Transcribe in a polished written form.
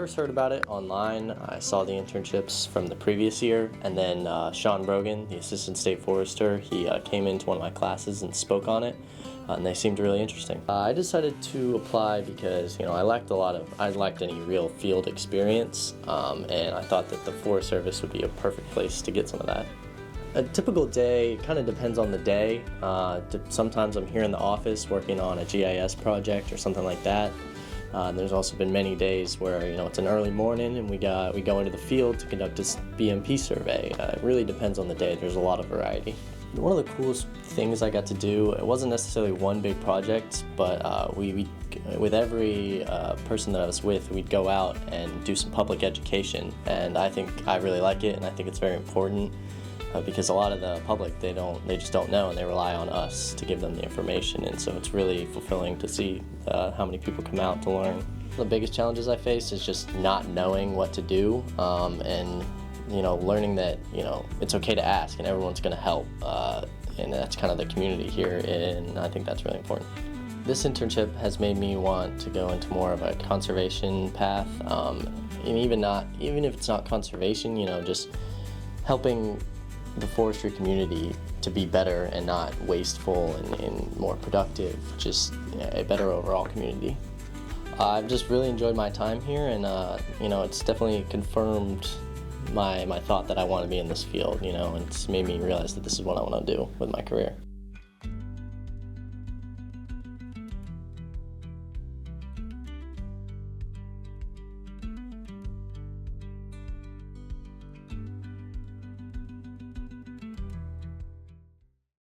first heard about it online. I saw the internships from the previous year, and then Sean Brogan, the assistant state forester, he came into one of my classes and spoke on it, and they seemed really interesting. I decided to apply because I lacked any real field experience, and I thought that the Forest Service would be a perfect place to get some of that. A typical day kind of depends on the day. Sometimes I'm here in the office working on a GIS project or something like that. There's also been many days where it's an early morning and we go into the field to conduct this BMP survey. It really depends on the day. There's a lot of variety. One of the coolest things I got to do, it wasn't necessarily one big project, but with every person that I was with, we'd go out and do some public education, and I think I really like it, and I think it's very important. Because a lot of the public, they just don't know, and they rely on us to give them the information, and so it's really fulfilling to see how many people come out to learn. The biggest challenges I face is just not knowing what to do, and learning that it's okay to ask and everyone's going to help, and that's kind of the community here, and I think that's really important. This internship has made me want to go into more of a conservation path, and even if it's not conservation, just helping the forestry community to be better and not wasteful and more productive, just a better overall community. I've just really enjoyed my time here, and it's definitely confirmed my thought that I want to be in this field, and it's made me realize that this is what I want to do with my career.